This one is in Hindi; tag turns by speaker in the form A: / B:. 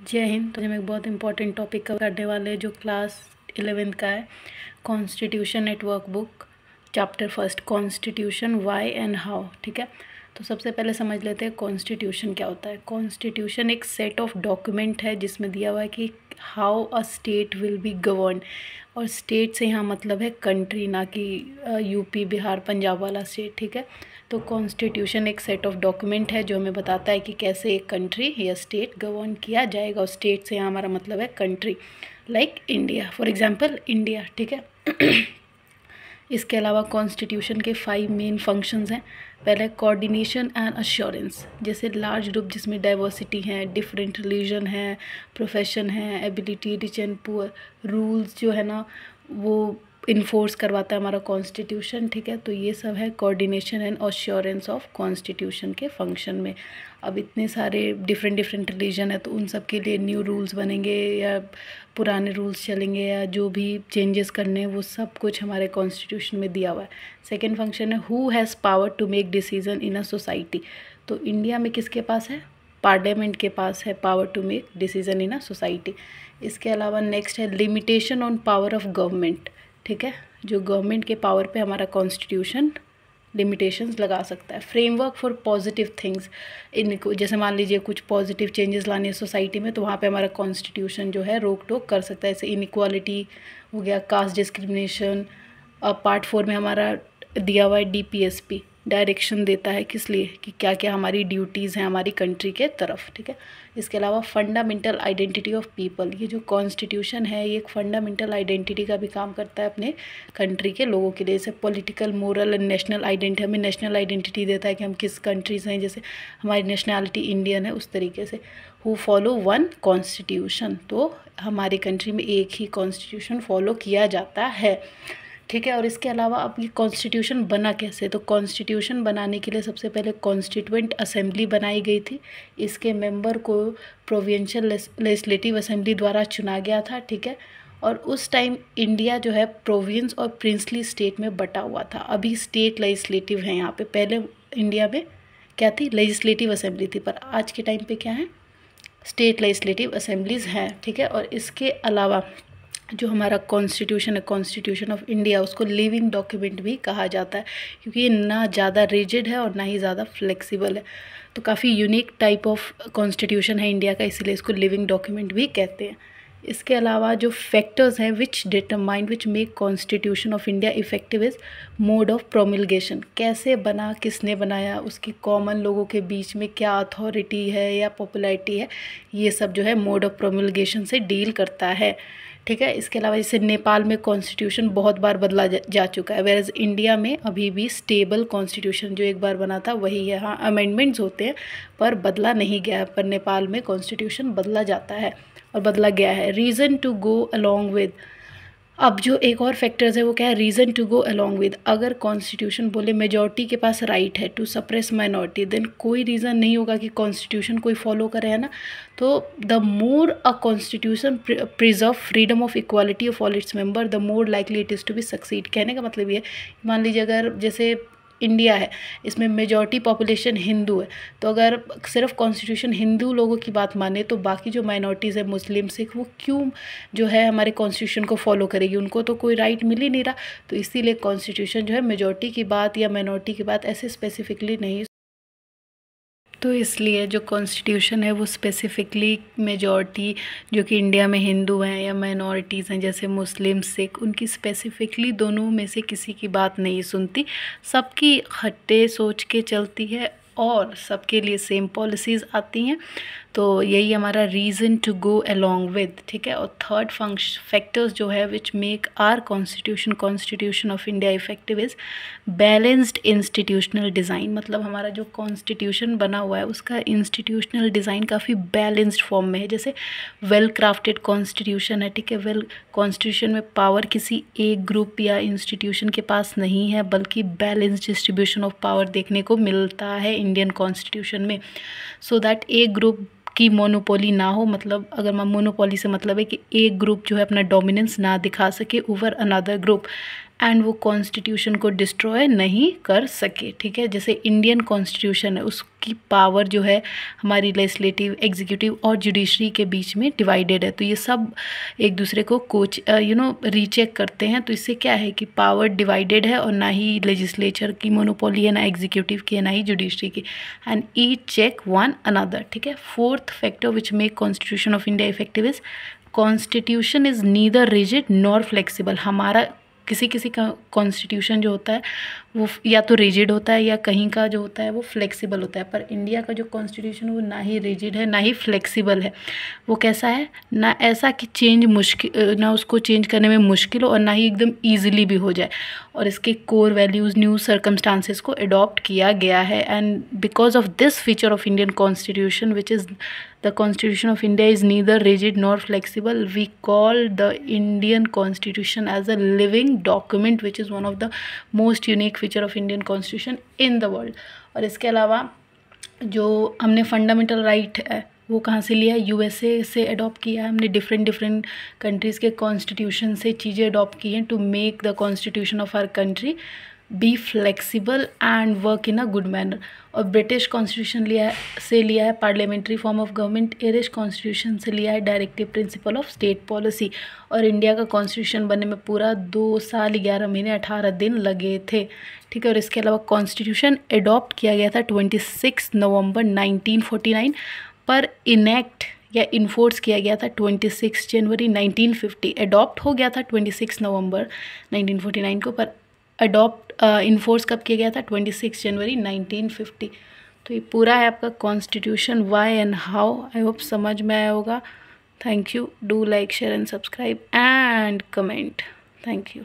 A: जय हिंद। तो हम एक बहुत इंपॉर्टेंट टॉपिक कवर करने वाले हैं जो क्लास 11th का है, constitution network book, chapter first, constitution why and how. ठीक है, तो सबसे पहले समझ लेते हैं कॉन्स्टिट्यूशन क्या होता है। कॉन्स्टिट्यूशन एक सेट ऑफ डॉक्यूमेंट है जिसमें दिया हुआ है कि how a state will be govern, और स्टेट से यहाँ मतलब है कंट्री, ना कि यूपी बिहार पंजाब वाला स्टेट। ठीक है, तो कॉन्स्टिट्यूशन एक सेट ऑफ डॉक्यूमेंट है जो हमें बताता है कि कैसे एक कंट्री या स्टेट गवर्न किया जाएगा, और स्टेट से यहाँ हमारा मतलब है country, like India, for example India. ठीक है इसके अलावा कॉन्स्टिट्यूशन के 5 मेन फंक्शंस हैं। पहले कोऑर्डिनेशन एंड अश्योरेंस, जैसे लार्ज ग्रुप जिसमें डाइवर्सिटी है, डिफरेंट रिलीजन है, प्रोफेशन है, ability, rich and poor, rules जो है ना वो इन्फोर्स करवाता है हमारा कॉन्स्टिट्यूशन। ठीक है, तो ये सब है coordination and assurance of constitution के फंक्शन में। अब इतने सारे डिफरेंट रिलीजन है तो उन सब के लिए न्यू रूल्स बनेंगे या पुराने रूल्स चलेंगे या जो भी चेंजेस करने हैं वो सब कुछ हमारे कॉन्स्टिट्यूशन में दिया हुआ है। सेकेंड फंक्शन है who has power to make decision in a society. तो इंडिया में किसके पास है? पार्लियामेंट के पास है power to make decision in a society. इसके अलावा नेक्स्ट है limitation on power of government. ठीक है, जो गवर्नमेंट के पावर पे हमारा कॉन्स्टिट्यूशन लिमिटेशंस लगा सकता है। फ्रेमवर्क फॉर पॉजिटिव थिंग्स, इनको जैसे मान लीजिए कुछ पॉजिटिव चेंजेस लाने हैं सोसाइटी में तो वहाँ पे हमारा कॉन्स्टिट्यूशन जो है रोक टोक कर सकता है, जैसे इनइक्वालिटी हो गया, कास्ट डिस्क्रिमिनेशन। पार्ट 4 में हमारा दिया हुआ है डीपीएसपी, डायरेक्शन देता है किस लिए कि क्या क्या हमारी ड्यूटीज़ हैं हमारी कंट्री के तरफ। ठीक है, इसके अलावा फंडामेंटल आइडेंटिटी ऑफ पीपल, ये जो कॉन्स्टिट्यूशन है ये एक फंडामेंटल आइडेंटिटी का भी काम करता है अपने कंट्री के लोगों के लिए। जैसे political, moral and national identity, हमें नेशनल आइडेंटिटी देता है कि हम किस कंट्री से हैं, जैसे हमारी नेशनैलिटी इंडियन है उस तरीके से। हु फॉलो वन कॉन्स्टिट्यूशन, तो हमारी कंट्री में एक ही कॉन्स्टिट्यूशन फॉलो किया जाता है। ठीक है, और इसके अलावा अब ये कॉन्स्टिट्यूशन बना कैसे? तो कॉन्स्टिट्यूशन बनाने के लिए सबसे पहले कॉन्स्टिट्यूएंट असेंबली बनाई गई थी। इसके मेंबर को प्रोविंशियल लेजिस्लेटिव असेंबली द्वारा चुना गया था। ठीक है, और उस टाइम इंडिया जो है प्रोविंस और प्रिंसली स्टेट में बटा हुआ था। अभी स्टेट लेजिस्लेटिव है यहाँ पे, पहले इंडिया में क्या थी? लेजिस्लेटिव असेंबली थी, पर आज के टाइम पे क्या है? स्टेट लेजिस्लेटिव असेंबलीज़ हैं। ठीक है, और इसके अलावा जो हमारा कॉन्स्टिट्यूशन है, कॉन्स्टिट्यूशन ऑफ इंडिया, उसको लिविंग डॉक्यूमेंट भी कहा जाता है क्योंकि ये ना ज़्यादा रिजिड है और ना ही ज़्यादा फ्लेक्सिबल है। तो काफ़ी यूनिक टाइप ऑफ कॉन्स्टिट्यूशन है इंडिया का, इसीलिए इसको लिविंग डॉक्यूमेंट भी कहते हैं। इसके अलावा जो फैक्टर्स हैं which determine which make constitution of India effective is mode of promulgation, कैसे बना, किसने बनाया, उसकी कॉमन लोगों के बीच में क्या अथॉरिटी है या पॉपुलैरिटी है, ये सब जो है मोड ऑफ प्रोमिलगेशन से डील करता है। ठीक है, इसके अलावा जैसे नेपाल में कॉन्स्टिट्यूशन बहुत बार बदला जा चुका है, वेरएज इंडिया में अभी भी स्टेबल कॉन्स्टिट्यूशन जो एक बार बना था वही है। हाँ, अमेंडमेंट्स होते हैं पर बदला नहीं गया है, पर नेपाल में कॉन्स्टिट्यूशन बदला जाता है और बदला गया है। Reason to go along with, अब जो एक और फैक्टर्स है वो क्या है? Reason to go along with, अगर कॉन्स्टिट्यूशन बोले मेजॉरिटी के पास राइट है टू सप्रेस माइनॉरिटी, देन कोई रीज़न नहीं होगा कि कॉन्स्टिट्यूशन कोई फॉलो करे, है ना। तो the more a constitution preserve freedom of equality of all its member, the more likely it is to be succeed. कहने का मतलब ये, मान लीजिए अगर जैसे इंडिया है, इसमें मेजॉरिटी पॉपुलेशन हिंदू है, तो अगर सिर्फ कॉन्स्टिट्यूशन हिंदू लोगों की बात माने तो बाकी जो माइनॉरिटीज़ है, मुस्लिम, सिख, वो क्यों जो है हमारे कॉन्स्टिट्यूशन को फॉलो करेगी? उनको तो कोई राइट मिल ही नहीं रहा। तो इसीलिए कॉन्स्टिट्यूशन जो है मेजॉरिटी की बात या माइनॉरिटी की बात ऐसे स्पेसिफिकली नहीं, तो इसलिए जो कॉन्स्टिट्यूशन है वो स्पेसिफिकली मेजॉरिटी जो कि इंडिया में हिंदू हैं या माइनॉरिटीज़ हैं जैसे मुस्लिम, सिख, उनकी स्पेसिफिकली दोनों में से किसी की बात नहीं सुनती, सबकी खट्टे सोच के चलती है और सबके लिए सेम पॉलिसीज़ आती हैं। तो यही हमारा reason to go along with. ठीक है, और थर्ड फैक्टर्स जो है which make our constitution of India effective is balanced institutional design. मतलब हमारा जो कॉन्स्टिट्यूशन बना हुआ है उसका इंस्टीट्यूशनल डिज़ाइन काफ़ी बैलेंस्ड फॉर्म में है, जैसे वेल क्राफ्टेड कॉन्स्टिट्यूशन है। ठीक है, वेल कॉन्स्टिट्यूशन में पावर किसी एक ग्रुप या इंस्टीट्यूशन के पास नहीं है बल्कि बैलेंस्ड डिस्ट्रीब्यूशन ऑफ पावर देखने को मिलता है इंडियन कॉन्स्टिट्यूशन में, सो दैट एक ग्रुप की मोनोपोली ना हो। मतलब अगर मैं मोनोपोली से मतलब है कि एक ग्रुप जो है अपना डोमिनेंस ना दिखा सके ओवर अनदर ग्रुप, एंड वो कॉन्स्टिट्यूशन को डिस्ट्रॉय नहीं कर सके, ठीक है। जैसे इंडियन कॉन्स्टिट्यूशन है, उसकी पावर जो है हमारी लेजिस्लेटिव, एग्जीक्यूटिव और जुडिशरी के बीच में डिवाइडेड है, तो ये सब एक दूसरे को रीचेक करते हैं। तो इससे क्या है कि पावर डिवाइडेड है और ना ही लेजिस्लेचर की मोनोपोली है, ना एग्जीक्यूटिव की है, ना ही जुडिशरी की, and each check one another, ठीक है। Fourth factor which make constitution of India effective is constitution is neither rigid nor flexible. हमारा किसी किसी का कॉन्स्टिट्यूशन जो होता है वो या तो रिजिड होता है या कहीं का जो होता है वो फ्लेक्सिबल होता है, पर इंडिया का जो कॉन्स्टिट्यूशन वो ना ही रिजिड है ना ही फ्लेक्सिबल है। वो कैसा है, ना ऐसा कि चेंज मुश्किल, ना उसको चेंज करने में मुश्किल हो और ना ही एकदम ईजिली भी हो जाए, और इसके कोर वैल्यूज़, न्यू सर्कमस्टांसेस को अडॉप्ट किया गया है। And because of this feature of Indian constitution which is the Constitution of India is neither rigid nor flexible, we call the Indian Constitution as a living document which is one of the most unique feature of Indian Constitution in the world। और इसके अलावा जो हमने फंडामेंटल राइट है वो कहाँ से लिया है, यूएसए से अडॉप्ट किया है हमने। डिफरेंट कंट्रीज़ के कॉन्स्टिट्यूशन से चीज़ें अडॉप्ट की हैं to make the constitution of our country be flexible and work in a good manner. और ब्रिटिश कॉन्स्टिट्यूशन लिया है parliamentary form of government, Irish constitution से लिया है directive principle of state policy. और इंडिया का कॉन्स्टिट्यूशन बनने में पूरा 2 साल 11 महीने 18 दिन लगे थे, ठीक है। और इसके अलावा कॉन्स्टिट्यूशन अडॉप्ट किया गया था 26 नवंबर 1949, पर इनेक्ट या इन्फोर्स किया गया था 26 जनवरी 1950। अडॉप्ट हो गया था 26 नवंबर 1949 को, पर इन्फोर्स कब किया गया था, 26 जनवरी 1950। तो ये पूरा है आपका constitution why and how. I hope समझ में आया होगा। Thank you. Do like, share and subscribe and comment. Thank you.